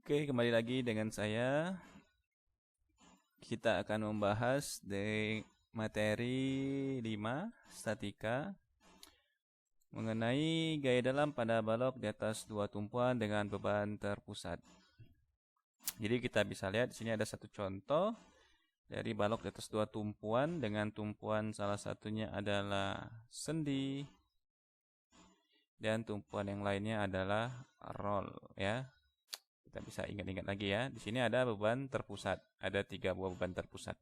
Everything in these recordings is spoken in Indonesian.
Oke, kembali lagi dengan saya. Kita akan membahas di materi 5 statika mengenai gaya dalam pada balok di atas dua tumpuan dengan beban terpusat. Jadi kita bisa lihat di sini ada satu contoh dari balok di atas dua tumpuan dengan tumpuan salah satunya adalah sendi dan tumpuan yang lainnya adalah roll ya. Kita bisa ingat-ingat lagi ya. Di sini ada beban terpusat, ada 3 buah beban terpusat.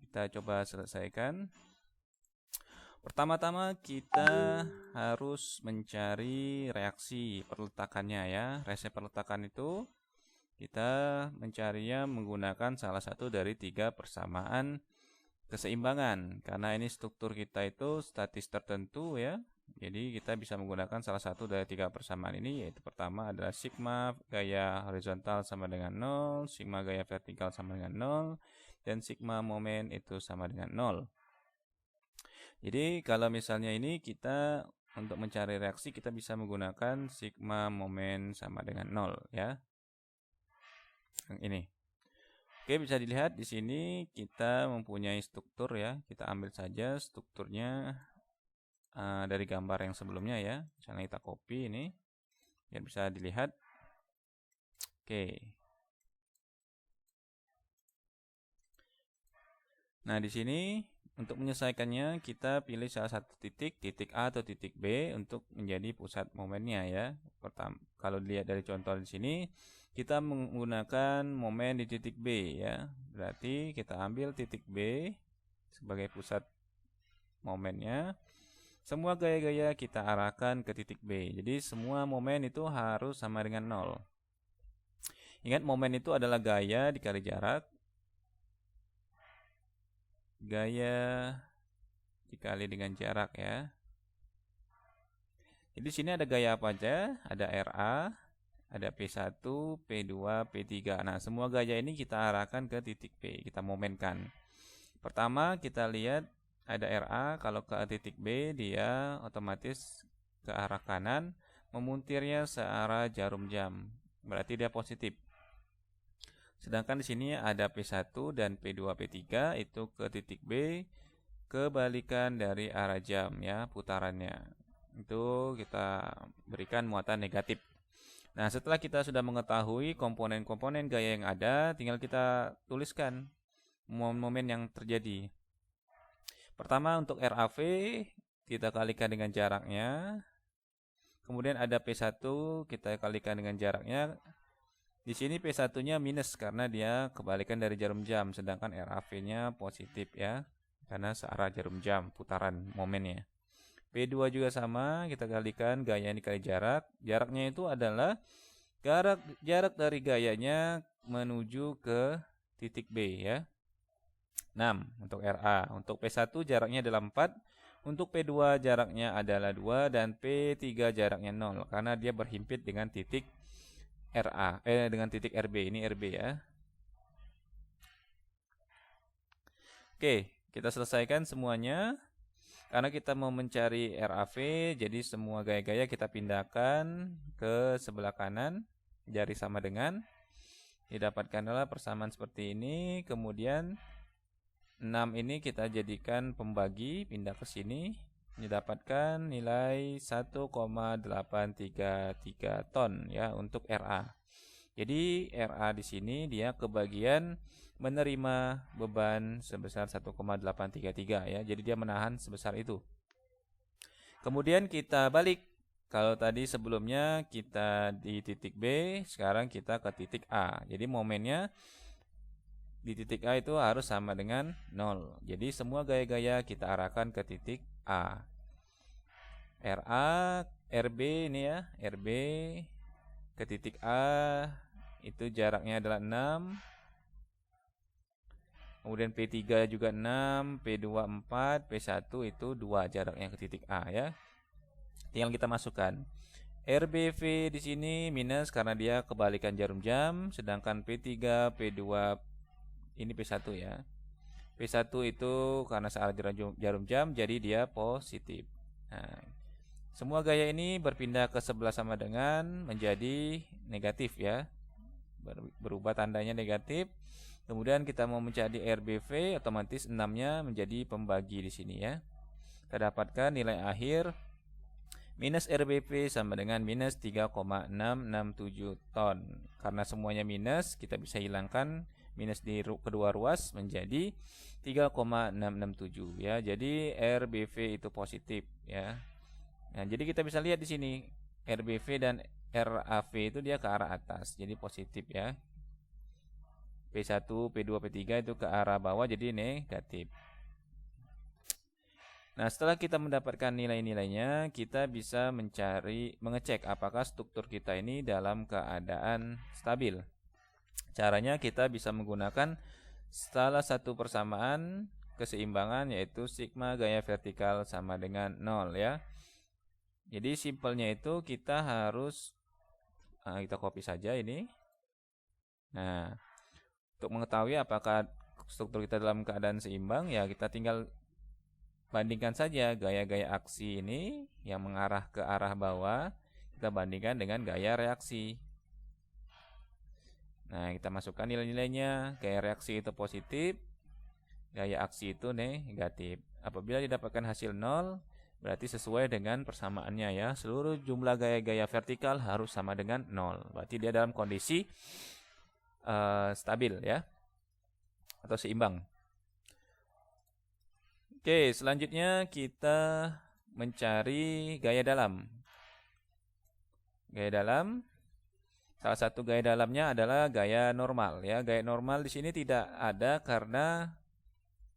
Kita coba selesaikan. Pertama-tama kita harus mencari reaksi perletakannya ya. Reaksi perletakan itu kita mencarinya menggunakan salah satu dari 3 persamaan keseimbangan. Karena ini struktur kita itu statis tertentu ya. Jadi kita bisa menggunakan salah satu dari 3 persamaan ini, yaitu pertama adalah sigma gaya horizontal sama dengan 0, sigma gaya vertikal sama dengan 0, dan sigma momen itu sama dengan 0. Jadi kalau misalnya ini kita untuk mencari reaksi kita bisa menggunakan sigma momen sama dengan 0 ya. Yang ini. Oke, bisa dilihat di sini kita mempunyai struktur ya. Kita ambil saja strukturnya dari gambar yang sebelumnya ya. Misalnya kita copy ini biar bisa dilihat. Oke. Nah, di sini untuk menyelesaikannya kita pilih salah satu titik A atau titik B untuk menjadi pusat momennya ya. Pertama, kalau dilihat dari contoh di sini kita menggunakan momen di titik B ya. Berarti kita ambil titik B sebagai pusat momennya. Semua gaya-gaya kita arahkan ke titik B. Jadi semua momen itu harus sama dengan 0. Ingat, momen itu adalah gaya dikali jarak. Gaya dikali dengan jarak ya. Jadi di sini ada gaya apa aja? Ada RA, ada P1, P2, P3. Nah, semua gaya ini kita arahkan ke titik B. Kita momenkan. Pertama kita lihat ada RA, kalau ke titik B dia otomatis ke arah kanan, memuntirnya searah jarum jam. Berarti dia positif. Sedangkan di sini ada P1 dan P2, P3 itu ke titik B, kebalikan dari arah jam ya, putarannya. Itu kita berikan muatan negatif. Nah, setelah kita sudah mengetahui komponen-komponen gaya yang ada, tinggal kita tuliskan momen yang terjadi. Pertama untuk RAV kita kalikan dengan jaraknya. Kemudian ada P1 kita kalikan dengan jaraknya. Di sini P1-nya minus karena dia kebalikan dari jarum jam, sedangkan RAV-nya positif ya. Karena searah jarum jam putaran momennya. P2 juga sama, kita kalikan gaya dikali jarak. Jaraknya itu adalah jarak dari gayanya menuju ke titik B ya. 6 untuk RA. Untuk P1 jaraknya adalah 4. Untuk P2 jaraknya adalah 2 dan P3 jaraknya 0 karena dia berhimpit dengan titik RA dengan titik RB. Ini RB ya. Oke, kita selesaikan semuanya. Karena kita mau mencari RAV, jadi semua gaya-gaya kita pindahkan ke sebelah kanan, jari sama dengan. Didapatkanlah persamaan seperti ini, kemudian 6 ini kita jadikan pembagi, pindah ke sini, didapatkan nilai 1,833 ton ya untuk RA. Jadi RA di sini dia kebagian menerima beban sebesar 1,833 ya. Jadi dia menahan sebesar itu. Kemudian kita balik. Kalau tadi sebelumnya kita di titik B, sekarang kita ke titik A. Jadi momennya di titik A itu harus sama dengan 0. Jadi semua gaya-gaya kita arahkan ke titik A. RA, RB ini ya, RB ke titik A itu jaraknya adalah 6. Kemudian P3 juga 6, P2 4, P1 itu 2 jaraknya ke titik A ya. Tinggal kita masukkan. RBV di sini minus karena dia kebalikan jarum jam, sedangkan P3, P2 ini P1 ya. P1 itu karena searah jarum jam jadi dia positif. Nah, semua gaya ini berpindah ke sebelah sama dengan menjadi negatif ya. berubah tandanya negatif. Kemudian kita mau mencari RBV, otomatis 6-nya menjadi pembagi di sini ya. Kita dapatkan nilai akhir minus RBV sama dengan minus 3,667 ton. Karena semuanya minus, kita bisa hilangkan minus di kedua ruas menjadi 3,667 ya. Jadi RBV itu positif ya. Nah, jadi kita bisa lihat di sini RBV dan RAV itu dia ke arah atas, jadi positif ya. P1, P2, P3 itu ke arah bawah, jadi negatif. Nah, setelah kita mendapatkan nilai-nilainya, kita bisa mengecek apakah struktur kita ini dalam keadaan stabil. Caranya kita bisa menggunakan salah satu persamaan keseimbangan, yaitu sigma gaya vertikal sama dengan 0 ya. Jadi simpelnya itu kita harus kita copy saja ini. Nah, untuk mengetahui apakah struktur kita dalam keadaan seimbang, ya kita tinggal bandingkan saja gaya-gaya aksi ini yang mengarah ke arah bawah, kita bandingkan dengan gaya reaksi. Nah, kita masukkan nilai-nilainya. Gaya reaksi itu positif, gaya aksi itu negatif. Apabila didapatkan hasil 0, berarti sesuai dengan persamaannya ya. Seluruh jumlah gaya-gaya vertikal harus sama dengan 0. Berarti dia dalam kondisi stabil ya, atau seimbang. Oke, selanjutnya kita mencari gaya dalam. Gaya dalam, salah satu gaya dalamnya adalah gaya normal ya. Gaya normal di sini tidak ada karena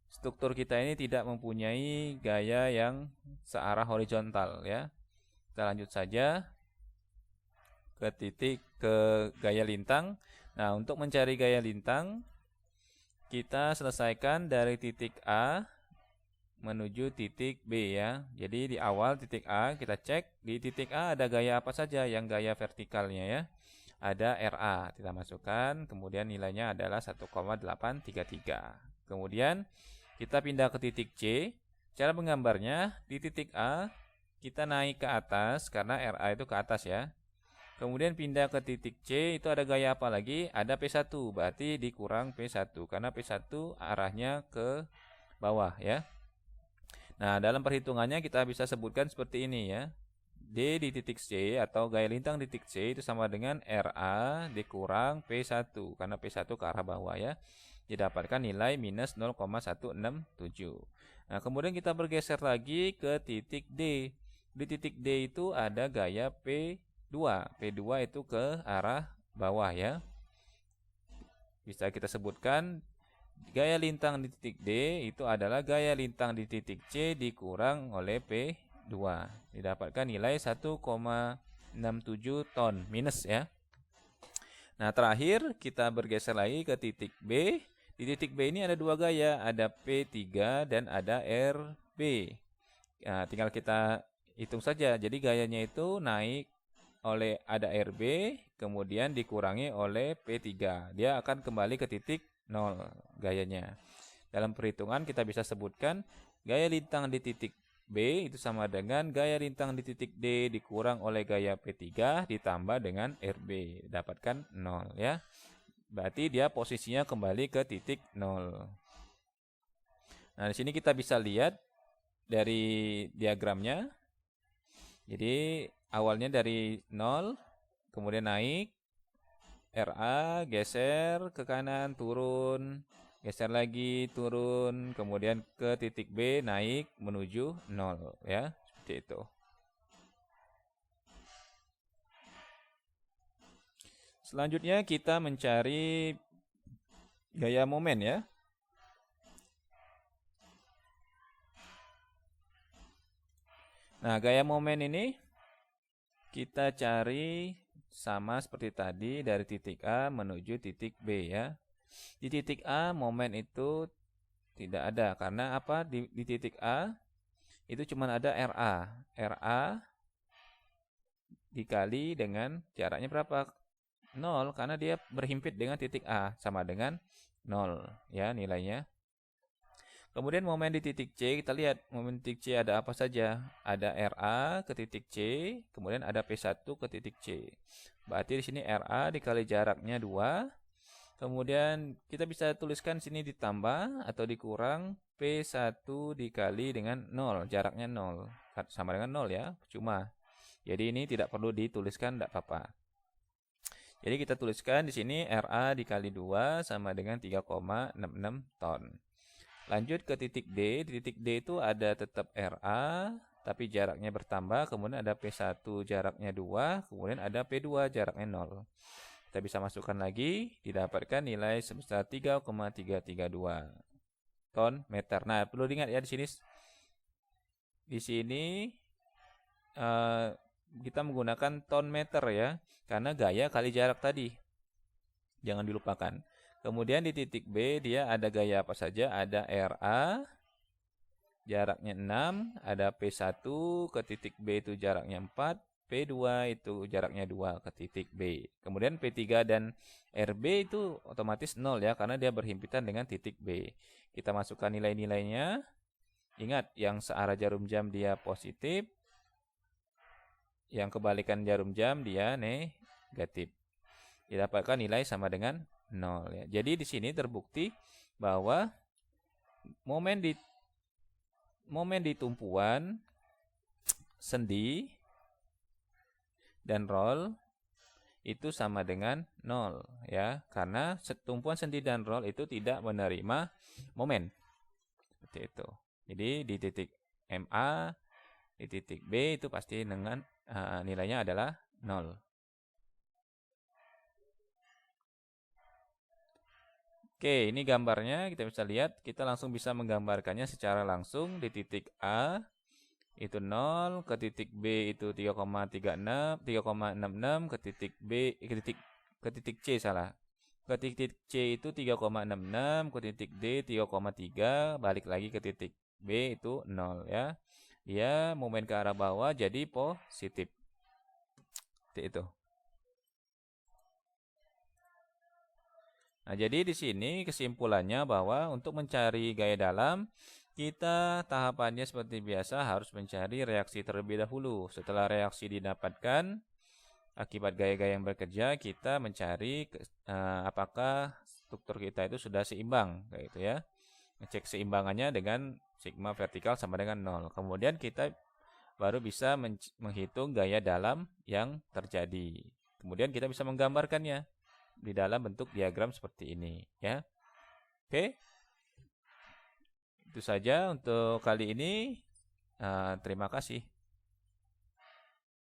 struktur kita ini tidak mempunyai gaya yang searah horizontal ya. Kita lanjut saja ke gaya lintang. Nah, untuk mencari gaya lintang, kita selesaikan dari titik A menuju titik B ya. Jadi di awal titik A kita cek di titik A ada gaya apa saja yang gaya vertikalnya ya. Ada RA, kita masukkan, kemudian nilainya adalah 1,833. Kemudian kita pindah ke titik C. Cara menggambarnya, di titik A kita naik ke atas karena RA itu ke atas ya. Kemudian pindah ke titik C, itu ada gaya apa lagi? Ada P1, berarti dikurang P1 karena P1 arahnya ke bawah ya. Nah, dalam perhitungannya kita bisa sebutkan seperti ini ya. D di titik C atau gaya lintang di titik C itu sama dengan RA dikurang P1 karena P1 ke arah bawah ya. Didapatkan nilai minus 0,167. Nah, kemudian kita bergeser lagi ke titik D. Di titik D itu ada gaya P2. P2 itu ke arah bawah ya. Bisa kita sebutkan gaya lintang di titik D itu adalah gaya lintang di titik C dikurang oleh P2. Didapatkan nilai 1,67 ton minus ya. Nah, terakhir kita bergeser lagi ke titik B. Di titik B ini ada dua gaya, ada P3 dan ada RB. Nah, tinggal kita hitung saja. Jadi gayanya itu naik oleh ada RB, kemudian dikurangi oleh P3. Dia akan kembali ke titik 0 gayanya. Dalam perhitungan kita bisa sebutkan gaya lintang di titik B itu sama dengan gaya lintang di titik D dikurang oleh gaya P3 ditambah dengan RB. Dapatkan 0 ya. Berarti dia posisinya kembali ke titik 0. Nah, di sini kita bisa lihat dari diagramnya. Jadi awalnya dari 0, kemudian naik, RA geser ke kanan, turun, geser lagi, turun, kemudian ke titik B, naik menuju 0 ya, seperti itu. Selanjutnya kita mencari gaya momen ya. Nah, gaya momen ini kita cari sama seperti tadi dari titik A menuju titik B ya. Di titik A momen itu tidak ada karena apa? Di titik A itu cuma ada RA. RA dikali dengan jaraknya berapa? 0 karena dia berhimpit dengan titik A sama dengan 0 ya nilainya. Kemudian momen di titik C, kita lihat momen titik C ada apa saja. Ada RA ke titik C, kemudian ada P1 ke titik C. Berarti di sini RA dikali jaraknya 2. Kemudian kita bisa tuliskan sini ditambah atau dikurang P1 dikali dengan 0. Jaraknya 0. Sama dengan 0 ya, cuma. Jadi ini tidak perlu dituliskan, tidak apa-apa. Jadi kita tuliskan di sini RA dikali 2 sama dengan 3,66 ton. Lanjut ke titik D. Di titik D itu ada tetap RA, tapi jaraknya bertambah. Kemudian ada P1 jaraknya 2, kemudian ada P2 jaraknya 0. Kita bisa masukkan lagi, didapatkan nilai sebesar 3,332 ton meter. Nah, perlu diingat ya di sini. Di sini kita menggunakan ton meter ya, karena gaya kali jarak tadi. Jangan dilupakan. Kemudian di titik B dia ada gaya apa saja? Ada RA, jaraknya 6, ada P1 ke titik B itu jaraknya 4, P2 itu jaraknya 2 ke titik B. Kemudian P3 dan RB itu otomatis 0 ya, karena dia berhimpitan dengan titik B. Kita masukkan nilai-nilainya. Ingat, yang searah jarum jam dia positif, yang kebalikan jarum jam dia negatif. Didapatkan nilai sama dengan 0 ya. Jadi di sini terbukti bahwa momen di tumpuan sendi dan roll itu sama dengan 0 ya, karena tumpuan sendi dan roll itu tidak menerima momen. Seperti itu. Jadi di titik MA, di titik B itu pasti dengan nilainya adalah 0. Oke, ini gambarnya kita bisa lihat. Kita langsung bisa menggambarkannya secara langsung. Di titik A itu 0, ke titik B itu 3,66, ke titik B ke titik C salah. Ke titik C itu 3,66, ke titik D 3,3, balik lagi ke titik B itu 0 ya. Dia momen ke arah bawah jadi positif. Seperti itu. Nah, jadi di sini kesimpulannya bahwa untuk mencari gaya dalam, kita tahapannya seperti biasa harus mencari reaksi terlebih dahulu. Setelah reaksi didapatkan, akibat gaya-gaya yang bekerja, kita mencari apakah struktur kita itu sudah seimbang, kayak gitu ya. Ngecek seimbangannya dengan sigma vertikal sama dengan 0. Kemudian kita baru bisa menghitung gaya dalam yang terjadi. Kemudian kita bisa menggambarkannya di dalam bentuk diagram seperti ini ya. Oke. Itu saja untuk kali ini. Terima kasih.